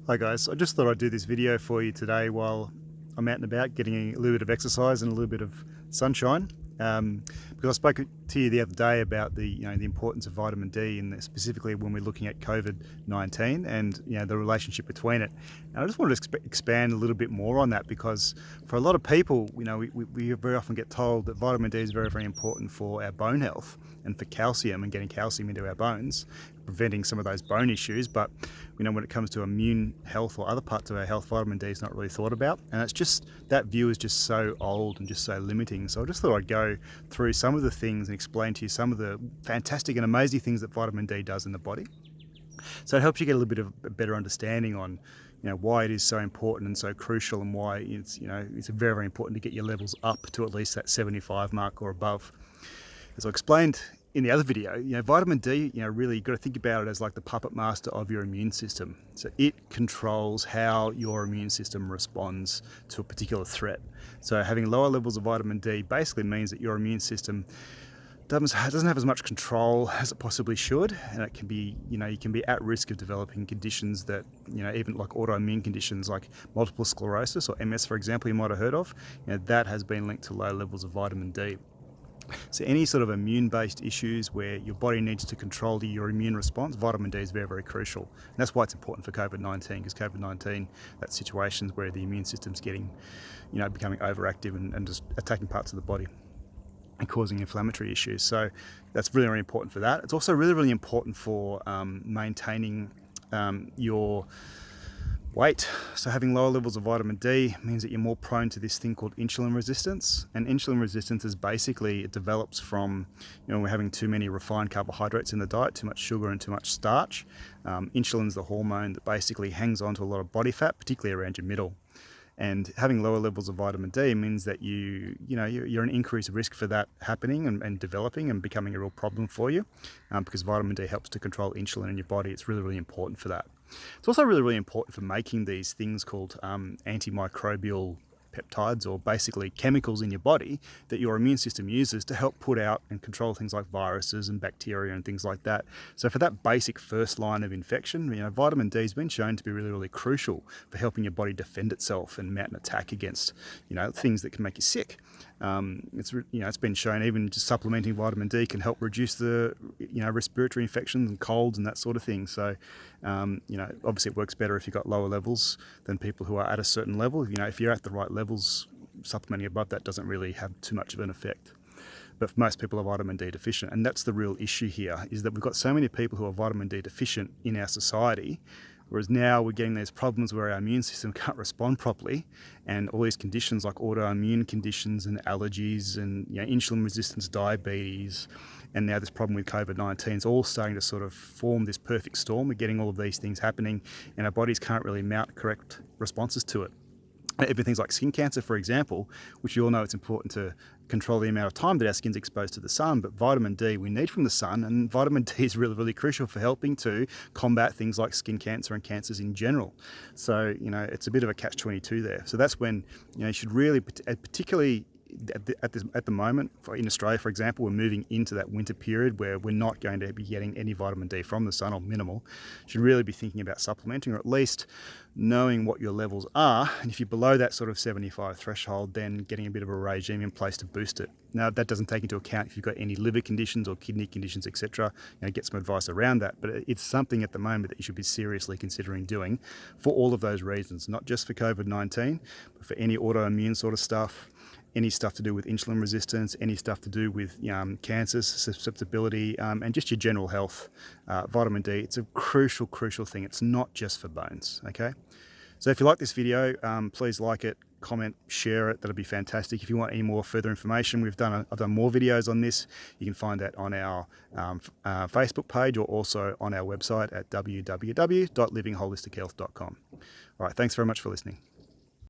Hi guys, I just thought I'd do this video for you today while I'm out and about getting a little bit of exercise and a little bit of sunshine. Because I spoke to you the other day about the importance of vitamin D, and specifically when we're looking at COVID-19 and the relationship between it. And I just wanted to expand a little bit more on that, because for a lot of people, we very often get told that vitamin D is very, very important for our bone health and for calcium and getting calcium into our bones, preventing some of those bone issues. But when it comes to immune health or other parts of our health, vitamin D is not really thought about, and it's just, that view is just so old and just so limiting. So I just thought I'd go through some of the things and explain to you some of the fantastic and amazing things that vitamin D does in the body, so it helps you get a little bit of a better understanding on why it is so important and so crucial, and why it's very, very important to get your levels up to at least that 75 mark or above. As I explained in the other video, vitamin D, really you've got to think about it as like the puppet master of your immune system. So it controls how your immune system responds to a particular threat. So having lower levels of vitamin D basically means that your immune system doesn't have as much control as it possibly should, and it can be, you can be at risk of developing conditions that, even like autoimmune conditions like multiple sclerosis or MS, for example, you might have heard of. That has been linked to low levels of vitamin D. So any sort of immune-based issues where your body needs to control your immune response, vitamin D is very, very crucial. And that's why it's important for COVID-19, because COVID-19, that situations where the immune system's getting, becoming overactive and just attacking parts of the body and causing inflammatory issues. So that's really, really important for that. It's also really, really important for maintaining your weight. So having lower levels of vitamin D means that you're more prone to this thing called insulin resistance. And insulin resistance is basically, it develops from, we're having too many refined carbohydrates in the diet, too much sugar and too much starch. Insulin's the hormone that basically hangs on to a lot of body fat, particularly around your middle. And having lower levels of vitamin D means that you're an increased risk for that happening and developing and becoming a real problem for you, because vitamin D helps to control insulin in your body. It's really, really important for that. It's also really, really important for making these things called antimicrobial peptides, or basically chemicals in your body that your immune system uses to help put out and control things like viruses and bacteria and things like that. So for that basic first line of infection, vitamin D has been shown to be really, really crucial for helping your body defend itself and mount an attack against, things that can make you sick. It's been shown even just supplementing vitamin D can help reduce the, respiratory infections and colds and that sort of thing. So, obviously it works better if you've got lower levels than people who are at a certain level. If you're at the right levels, supplementing above that doesn't really have too much of an effect. But most people are vitamin D deficient, and that's the real issue here, is that we've got so many people who are vitamin D deficient in our society, whereas now we're getting these problems where our immune system can't respond properly, and all these conditions like autoimmune conditions and allergies and insulin resistance, diabetes, and now this problem with COVID-19 is all starting to sort of form this perfect storm. We're getting all of these things happening, and our bodies can't really mount correct responses to it. Even things like skin cancer, for example, which you all know it's important to control the amount of time that our skin's exposed to the sun, but vitamin D we need from the sun, and vitamin D is really, really crucial for helping to combat things like skin cancer and cancers in general. So, it's a bit of a catch-22 there. So that's when, you should really, particularly at the moment, in Australia, for example, we're moving into that winter period where we're not going to be getting any vitamin D from the sun, or minimal. Should really be thinking about supplementing, or at least knowing what your levels are. And if you're below that sort of 75 threshold, then getting a bit of a regime in place to boost it. Now, that doesn't take into account if you've got any liver conditions or kidney conditions, etc. Get some advice around that. But it's something at the moment that you should be seriously considering doing for all of those reasons, not just for COVID-19, but for any autoimmune sort of stuff, any stuff to do with insulin resistance, any stuff to do with cancers, susceptibility, and just your general health. Vitamin D, it's a crucial, crucial thing. It's not just for bones, okay? So if you like this video, please like it, comment, share it. That'll be fantastic. If you want any more further information, I've done more videos on this. You can find that on our Facebook page, or also on our website at www.livingholistic.health.com. All right, thanks very much for listening.